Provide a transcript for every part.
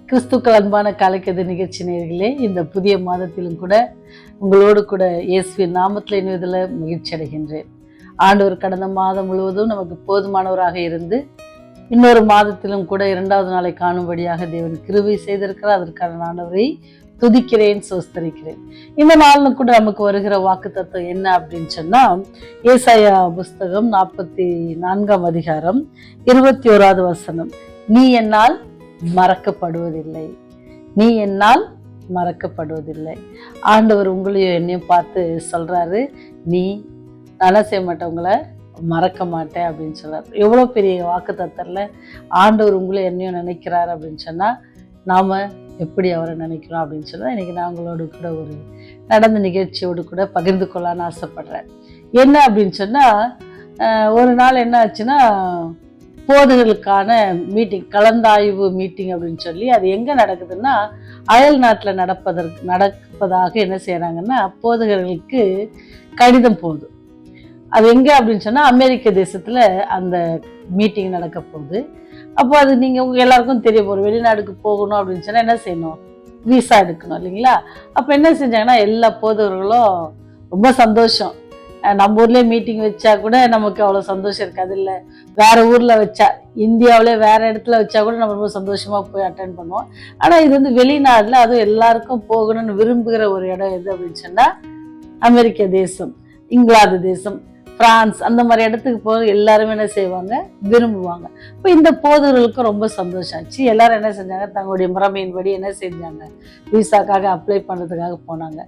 கிறிஸ்துக்கள் அன்பான காலைக்கதை நிகழ்ச்சி நேயர்களே, இந்த புதிய மாதத்திலும் கூட உங்களோடு கூட இயேசுவின் நாமத்தில் இணைவதில் மகிழ்ச்சி அடைகின்றேன். ஆண்டவர் கடந்த மாதம் முழுவதும் நமக்கு போதுமானவராக இருந்து இன்னொரு மாதத்திலும் கூட 2வது நாளை காணும்படியாக தேவன் கிருபை செய்திருக்கிறார். அதற்கான ஆண்டவரை துதிக்கிறேன், சோஸ்தரிக்கிறேன். இந்த நாளில் கூட நமக்கு வருகிற வாக்கு தத்துவம் என்ன அப்படின்னு சொன்னா, ஏசாயா புஸ்தகம் 44ஆம் அதிகாரம் 21வது வசனம். நீ என்னால் மறக்கப்படுவதில்லை, நீ என்னால் மறக்கப்படுவதில்லை. ஆண்டவர் உங்களையும் என்னையும் பார்த்து சொல்றாரு, நீ நல்லா செய்ய மாட்டவங்களை மறக்க மாட்டேன் அப்படின்னு சொல்றாரு. எவ்வளோ பெரிய வாக்கு தத்தரில் ஆண்டவர் உங்களையும் என்னையும் நினைக்கிறாரு அப்படின்னு சொன்னா, நாம எப்படி அவரை நினைக்கிறோம் அப்படின்னு சொன்னா, இன்னைக்கு நான் உங்களோடு கூட ஒரு நடந்த நிகழ்ச்சியோடு கூட பகிர்ந்து கொள்ளலான்னு ஆசைப்படுறேன். என்ன அப்படின்னு சொன்னா, ஒரு நாள் என்ன ஆச்சுன்னா, போதகர்களுக்கான மீட்டிங், கலந்தாய்வு மீட்டிங் அப்படின்னு சொல்லி, அது எங்கே நடக்குதுன்னா அயல் நாட்டில் நடப்பதாக என்ன செய்கிறாங்கன்னா, போதகர்களுக்கு கடிதம் போகுது. அது எங்கே அப்படின்னு சொன்னால் அமெரிக்க தேசத்தில் அந்த மீட்டிங் நடக்க போகுது. அப்போ அது நீங்கள் எல்லாருக்கும் தெரிய போகிற, வெளிநாடுக்கு போகணும் அப்படின்னு சொன்னால் என்ன செய்யணும், விசா எடுக்கணும் இல்லைங்களா. அப்போ என்ன செஞ்சாங்கன்னா, எல்லா போதகர்களும் ரொம்ப சந்தோஷம். நம்ம ஊர்லேயே மீட்டிங் வச்சா கூட நமக்கு அவ்வளோ சந்தோஷம் இருக்காது, இல்லை வேற ஊரில் வச்சா, இந்தியாவிலே வேற இடத்துல வச்சா கூட நம்ம ரொம்ப சந்தோஷமாக போய் அட்டென்ட் பண்ணுவோம். ஆனால் இது வந்து வெளிநாட்டில் அதுவும் எல்லாருக்கும் போகணும்னு விரும்புகிற ஒரு இடம் எது அப்படின்னு சொன்னால் அமெரிக்க தேசம், இங்கிலாந்து தேசம், பிரான்ஸ், அந்த மாதிரி இடத்துக்கு போக எல்லாருமே என்ன செய்வாங்க, விரும்புவாங்க. இப்போ இந்த போதகர்களுக்கும் ரொம்ப சந்தோஷம் ஆச்சு. எல்லாரும் என்ன செஞ்சாங்க, தங்களுடைய முறைமையின்படி என்ன செஞ்சாங்க, விசாக்காக அப்ளை பண்ணுறதுக்காக போனாங்க.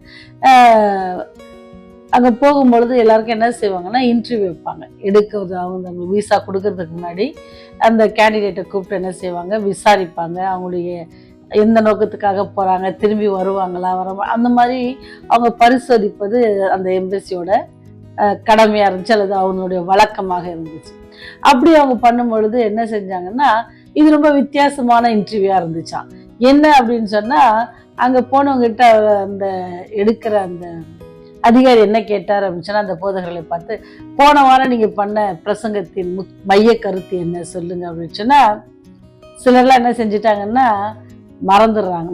அங்கே போகும்பொழுது எல்லாருக்கும் என்ன செய்வாங்கன்னா, இன்டர்வியூ வைப்பாங்க. எடுக்கிறது அவங்க விசா கொடுக்கறதுக்கு முன்னாடி அந்த கேண்டிடேட்டை கூப்பிட்டு என்ன செய்வாங்க, விசாரிப்பாங்க. அவங்களுடைய எந்த நோக்கத்துக்காக போகிறாங்க, திரும்பி வருவாங்களா அந்த மாதிரி அவங்க பரிசோதிப்பது அந்த எம்பசியோட கடமையாக இருந்துச்சு, அல்லது அவங்களுடைய வழக்கமாக இருந்துச்சு. அப்படி அவங்க பண்ணும் பொழுது என்ன செஞ்சாங்கன்னா, இது ரொம்ப வித்தியாசமான இன்டர்வியூவாக இருந்துச்சான். என்ன அப்படின்னு சொன்னால், அங்கே போனவங்ககிட்ட அந்த எடுக்கிற அந்த அதிகாரி என்ன கேட்டார் அப்படின்னு சொன்னால், அந்த போதகர்களை பார்த்து, போன வாரம் நீங்கள் பண்ண பிரசங்கத்தின் மைய கருத்து என்ன சொல்லுங்க அப்படின்னு சொன்னால், சிலர்லாம் என்ன செஞ்சிட்டாங்கன்னா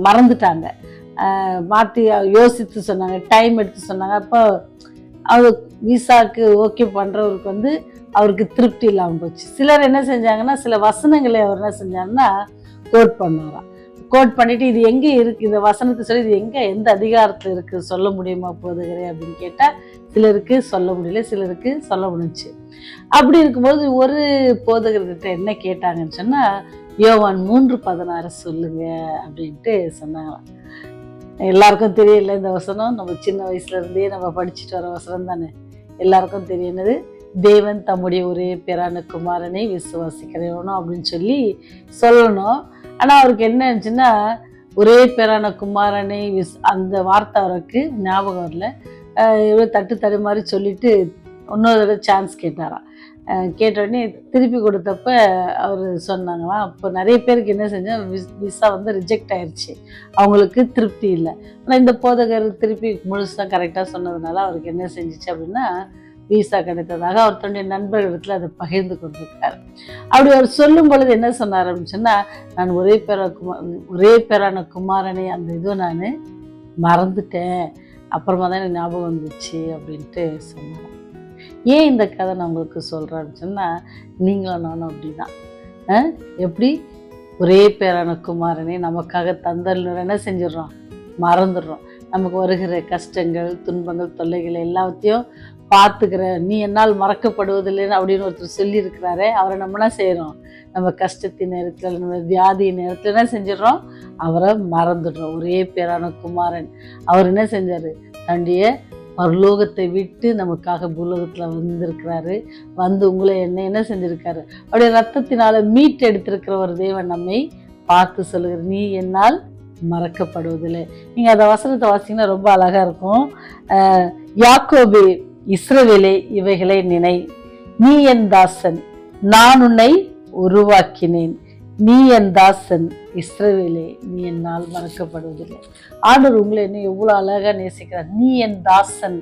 மறந்துட்டாங்க. மாற்றி யோசித்து சொன்னாங்க, டைம் எடுத்து சொன்னாங்க. அப்போ அவர் விசாக்கு ஓகே பண்ணுறவருக்கு வந்து அவருக்கு திருப்தி இல்லாமல் போச்சு. சிலர் என்ன செஞ்சாங்கன்னா, சில வசனங்களை அவர் என்ன செஞ்சாங்கன்னா கோட் பண்ணாராம். கோட் பண்ணிட்டு, இது எங்கே இருக்குது, இந்த வசனத்தை சொல்லி இது எங்கே எந்த அதிகாரத்தில் இருக்குது, சொல்ல முடியுமா போதுகிறேன் அப்படின்னு கேட்டால், சிலருக்கு சொல்ல முடியல, சிலருக்கு சொல்ல முடிஞ்சுச்சு. அப்படி இருக்கும்போது ஒரு போதகர்கிட்ட என்ன கேட்டாங்கன்னு சொன்னால், யோவான் 3:16 சொல்லுங்க அப்படின்ட்டு சொன்னாங்களாம். எல்லாருக்கும் தெரியல இந்த வசனம், நம்ம சின்ன வயசுல இருந்தே நம்ம படிச்சுட்டு வர வசனம் தானே, எல்லாருக்கும் தெரியுது. தேவன் தம்முடைய ஒரே பேரான குமாரனை விசுவாசிக்கிறவனும் அப்படின்னு சொல்லி சொல்லணும். ஆனால் அவருக்கு என்ன இருந்துச்சுன்னா, ஒரே பேரான குமாரனை அந்த வார்த்தை அவருக்கு ஞாபகம் வரல. இவ்வளோ தட்டு மாதிரி சொல்லிட்டு இன்னொரு தடவை சான்ஸ் கேட்டாராம். கேட்டோடனே திருப்பி கொடுத்தப்ப அவர் சொன்னாங்களாம், அப்போ நிறைய பேருக்கு என்ன செஞ்சால் விசா வந்து ரிஜெக்ட் ஆயிடுச்சு, அவங்களுக்கு திருப்தி இல்லை. ஆனால் இந்த போதகர் திருப்பி முழுசாக கரெக்டாக சொன்னதுனால அவருக்கு என்ன செஞ்சிச்சு அப்படின்னா, விசா கிடைத்ததாக அவர் தன்னுடைய நண்பர்களிடத்தில் அதை பகிர்ந்து கொண்டிருக்காரு. அப்படி அவர் சொல்லும் பொழுது என்ன சொன்னார் அப்படின்னு சொன்னால், நான் ஒரே பேரான குமாரனை அந்த இதுவும் நான் மறந்துட்டேன், அப்புறமா தான் எனக்கு ஞாபகம் வந்துச்சு அப்படின்ட்டு சொன்னார். ஏன் இந்த கதை நான் உங்களுக்கு சொல்கிறேன்னு சொன்னால், நீங்களும் நானும் அப்படி தான். எப்படி ஒரே பேரான குமாரனை நமக்காக தந்தல்னு என்ன செஞ்சிடறோம், மறந்துடுறோம். நமக்கு வருகிற கஷ்டங்கள், துன்பங்கள், தொல்லைகள் எல்லாத்தையும் பார்த்துக்கிற நீ என்னால் மறக்கப்படுவதில்லைன்னு அப்படின்னு ஒருத்தர் சொல்லியிருக்கிறாரே, அவரை நம்மளா செய்கிறோம், நம்ம கஷ்டத்தின் நேரத்தில், நம்ம வியாதி நேரத்தில் என்ன செஞ்சிடறோம், அவரை மறந்துடுறோம். ஒரே பேரான குமாரன் அவர் என்ன செஞ்சார், தன்னுடைய பரலோகத்தை விட்டு நமக்காக பூலோகத்தில் வந்திருக்கிறாரு. வந்து உங்களை என்ன செஞ்சிருக்காரு, அவருடைய ரத்தத்தினால மீட் எடுத்திருக்கிற ஒரு தேவன் நம்மை பார்த்து சொல்லுகிறார், நீ என்னால் மறக்கப்படுவதில்லை. நீங்கள் அந்த வசனத்தை வாசிங்கன்னா ரொம்ப அழகா இருக்கும். யாக்கோபே, இஸ்ரவேலே, இவைகளை நினை, நீ என் தாசன், நான் உன்னை உருவாக்கினேன், நீ என் தாசன் இஸ்ரவேலே, நீ என்னால் மறக்கப்படுவதில்லை. ஆண்டவர் உங்களை என்ன எவ்வளோ அழகாக நேசிக்கிறார், நீ என் தாசன்.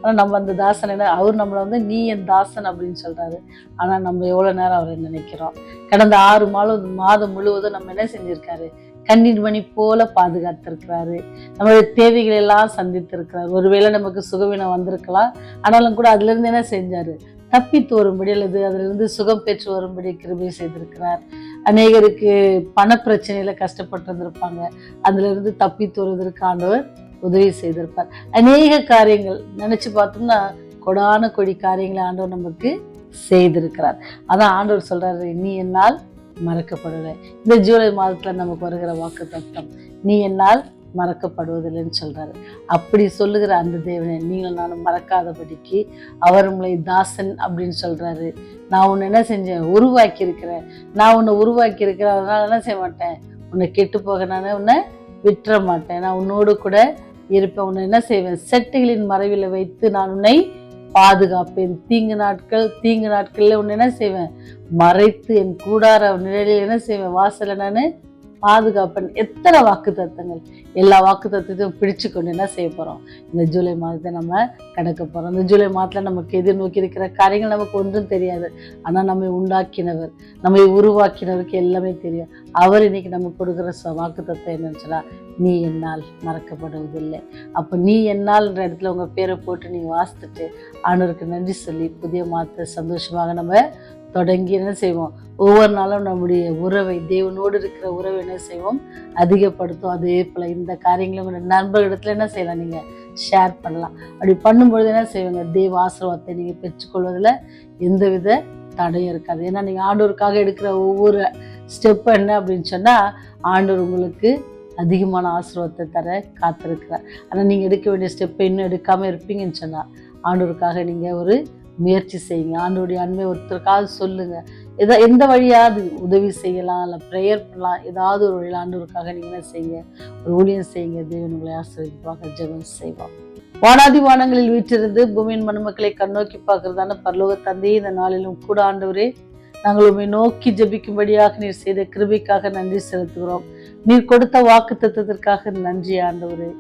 ஆனால் நம்ம அந்த தாசன் என்ன, அவர் நம்மளை வந்து நீ என் தாசன் அப்படின்னு சொல்கிறாரு. ஆனால் நம்ம எவ்வளோ நேரம் அவரை நினைக்கிறோம். கடந்த 6 மாதம் முழுவதும் நம்ம என்ன செஞ்சுருக்காரு, கண்ணின் மணி போல பாதுகாத்திருக்கிறாரு. நம்மளுடைய தேவைகளை எல்லாம் சந்தித்திருக்கிறார். ஒருவேளை நமக்கு சுகவீனம் வந்திருக்கலாம், ஆனாலும் கூட அதுல இருந்து என்ன செஞ்சாரு, தப்பித்து வரும்படி அல்லது அதுல இருந்து சுகம் பெற்று வரும்படி கிருபை செய்திருக்கிறார். அநேகருக்கு பண பிரச்சனையில கஷ்டப்பட்டு இருந்திருப்பாங்க, அதுல இருந்து தப்பித்து வருவதற்கு ஆண்டவர் உதவி செய்திருப்பார். அநேக காரியங்கள் நினைச்சு பார்த்தோம்னா கொடான கொடி காரியங்களை ஆண்டவர் நமக்கு செய்திருக்கிறார். அதான் ஆண்டவர் சொல்றாரு, நீ என்னால் மறக்கப்படுவதில்லை. இந்த ஜூலை மாதத்துல நமக்கு வருகிற வாக்கு தத்தம், நீ என்னால் மறக்கப்படுவதில்லைன்னு சொல்றாரு. அப்படி சொல்லுகிற அந்த தேவனை நீங்கள் நானும் மறக்காதபடிக்கு அவர் உங்களை தாசன் அப்படின்னு சொல்றாரு. நான் உன்னை என்ன செஞ்சேன், உருவாக்கி இருக்கிறேன். நான் உன்னை உருவாக்கி இருக்கிறேன், அதனால என்ன செய்ய மாட்டேன், உன்னை கெட்டு போக நான் உன்னை விட்டுற மாட்டேன். நான் உன்னோடு கூட இருப்பேன். உன்னை என்ன செய்வேன், செட்டுகளின் மறைவில் வைத்து நான் உன்னை பாதுகாப்பேன். தீங்கு நாட்கள்ல உன்னை என்ன செய்வேன், மறைத்து என் கூடார நிழலில் என்ன செய்வேன், வாசல நான் பாதுகாப்பேன். எத்தனை வாக்கு தத்தங்கள்! எல்லா வாக்கு தத்துவத்தையும் பிடிச்சு கொண்டு என்ன செய்ய போறோம், இந்த ஜூலை மாதத்தை நம்ம கடக்க போறோம். இந்த ஜூலை மாதத்துல நமக்கு எதிர்நோக்கி இருக்கிற காரியங்கள் நமக்கு ஒன்றும் தெரியாது. ஆனா நம்மை உண்டாக்கினவர், நம்மை உருவாக்கினவருக்கு எல்லாமே தெரியும். அவர் இன்னைக்கு நமக்கு கொடுக்குற வாக்கு தத்துவம் என்னன்னு சொன்னா, நீ என்னால் மறக்கப்படுவதில்லை. அப்ப நீ என்னால்ன்ற இடத்துல உங்க பேரை போட்டு நீங்க வாசித்துட்டு ஆண்டவருக்கு நன்றி சொல்லி புதிய மாதத்தை சந்தோஷமாக நம்ம தொடங்கி என்ன செய்வோம், ஒவ்வொரு நாளும் நம்முடைய உறவை, தேவனோடு இருக்கிற உறவை என்ன செய்வோம், அதிகப்படுத்தும். அதே போல இந்த காரியங்களை உங்களோட நண்பர்களிடத்துல என்ன செய்யலாம், நீங்க ஷேர் பண்ணலாம். அப்படி பண்ணும்பொழுது என்ன செய்வாங்க, தேவ ஆசீர்வாதத்தை நீங்க பெற்றுக்கொள்வதில் எந்தவித தடையும் இருக்காது. ஏன்னா நீங்க ஆண்டவருக்காக எடுக்கிற ஒவ்வொரு ஸ்டெப் என்ன அப்படின்னு சொன்னா, ஆண்டவர் உங்களுக்கு அதிகமான ஆசீர்வாதத்தை தர காத்திருக்கிறார். ஆனால் நீங்க எடுக்க வேண்டிய ஸ்டெப்பை இன்னும் எடுக்காம இருப்பீங்கன்னு சொன்னா, ஆண்டவருக்காக நீங்க ஒரு முயற்சி செய்யுங்க. ஆண்டவருடைய அன்பை ஒருத்தருக்காக சொல்லுங்க. எந்த வழியாவது உதவி செய்யலாம், இல்லை ப்ரேயர் பண்ணலாம். ஏதாவது ஒரு வழியில் ஆண்டவருக்காக நீங்க என்ன செய்யுங்க, ஒரு ஊழியம் செய்யுங்க. தேவன் உங்களை ஆசீர்வதிப்பாக. ஜெபம் செய்வோம். வானாதி வானங்களில் வீற்றிருந்து பூமியின் மனுமக்களை கண்ணோக்கி பார்க்கிறதான பரலோக தந்தையே, இந்த நாளிலும் கூட ஆண்டவரே, நாங்கள் உண்மை நோக்கி ஜெபிக்கும்படியாக நீர் செய்த கிருபைக்காக நன்றி செலுத்துகிறோம். நீர் கொடுத்த வாக்கு தத்துவத்திற்காக நன்றி ஆண்டவரே.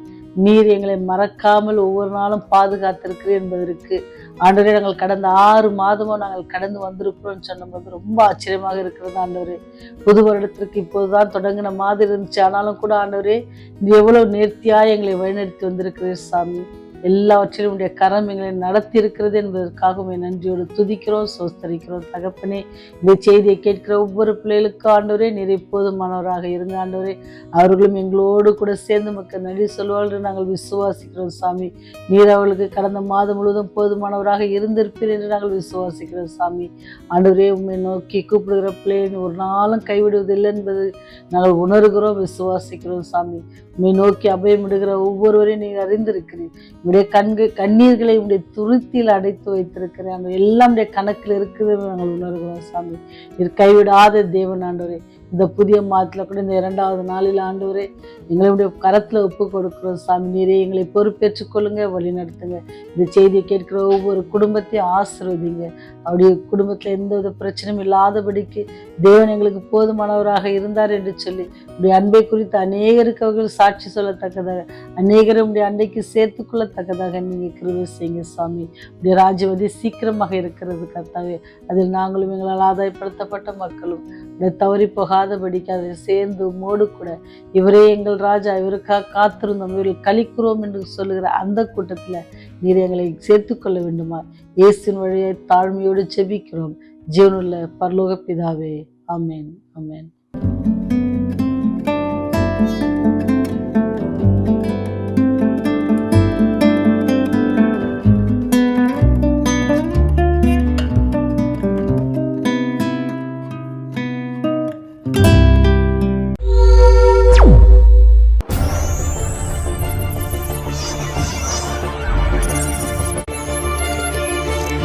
நீர் எங்களை மறக்காமல் ஒவ்வொரு நாளும் பாதுகாத்திருக்கிறேன் என்பதற்கு ஆண்டவரே, நாங்கள் கடந்த 6 மாதமும் நாங்கள் கடந்து வந்திருக்கிறோம்னு சொன்னபோது ரொம்ப ஆச்சரியமாக இருக்கிறது ஆண்டவரே. புது வருடத்திற்கு இப்போதுதான் தொடங்கின மாதிரி இருந்துச்சு, ஆனாலும் கூட ஆண்டவரே, நீ எவ்வளவு நேர்த்தியாக எங்களை வழிநடத்தி வந்திருக்கிறீர் சாமி. எல்லாவற்றிலும் உடைய கரம் எங்களை நடத்தி இருக்கிறது என்பதற்காக நன்றியோடு துதிக்கிறோம், சோஸ்தரிக்கிறோம். தகப்பனே, இந்த செய்தியை கேட்கிற ஒவ்வொரு பிள்ளைகளுக்கும் ஆண்டவரே, நீர் போதுமானவராக இருங்க ஆண்டவரே. அவர்களும் எங்களோடு கூட சேர்ந்து மக்கள் நன்றி சொல்வார்கள் நாங்கள் விசுவாசிக்கிறோம் சாமி. நீர் அவர்களுக்கு கடந்த மாதம் முழுவதும் போதுமானவராக இருந்திருப்பீர் என்று நாங்கள் விசுவாசிக்கிறோம் சாமி. ஆண்டவரே, உண்மை நோக்கி கூப்பிடுகிற பிள்ளையை ஒரு நாளும் கைவிடுவதில்லை என்பது நாங்கள் உணர்கிறோம், விசுவாசிக்கிறோம் சாமி. உண்மை நோக்கி அபயமிடுகிற ஒவ்வொருவரையும் நீங்கள் அறிந்திருக்கிறீர். உடைய கண்ணீர்களை உடைய துருத்தியில் அடைத்து வைத்திருக்கிறேன். எல்லாம் உடைய கணக்கில் இருக்குது நாங்கள் உணர்கிறோம் சாமி. இது கைவிடாத தேவன் ஆண்டவரே. இந்த புதிய மாதத்துல கூட இந்த 2வது நாளில் ஆண்டவரே, எங்களுடைய கரத்துல ஒப்பு கொடுக்கிறோம் சாமி. நீரே எங்களை பொறுப்பேற்றுக் கொள்ளுங்க, வழி நடத்துங்க. இந்த செய்தியை கேட்கிற ஒவ்வொரு குடும்பத்தையும் ஆசீர்வதிங்க. அவருடைய குடும்பத்துல எந்த வித பிரச்சனையும் இல்லாதபடிக்கு தேவன் எங்களுக்கு போதுமானவராக இருந்தார் என்று சொல்லி உடைய அன்பை குறித்து அநேகருக்கு அவர்கள் சாட்சி சொல்லத்தக்கதாக, அநேகரும் உடைய அண்டைக்கு சேர்த்து கொள்ளத்தக்கதாக நீங்க கிருபை செய்யுங்க சாமி. உடைய ராஜ்யவதி சீக்கிரமாக இருக்கிறது கர்த்தாவே. அதில் நாங்களும் எங்களால் ஆதாயப்படுத்தப்பட்ட மக்களும் தவறி போகாதபடிக்கு அதை சேர்ந்து மோடு கூட இவரே எங்கள் ராஜா, இவருக்காக காத்திருந்தோம், இவர்கள் கலிக்கிறோம் என்று சொல்லுகிற அந்த கூட்டத்துல நீர் எங்களை சேர்த்துக்கொள்ள வேண்டுமா? இயேசுவின் வழியை தாழ்மையோடு ஜெபிக்கிறோம் ஜீவனுள்ள பரலோக பிதாவே. ஆமென், ஆமென்.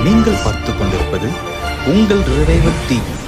நீங்கள் பார்த்துக் கொண்டிருப்பது உங்கள் ரிவைவல் டிவி.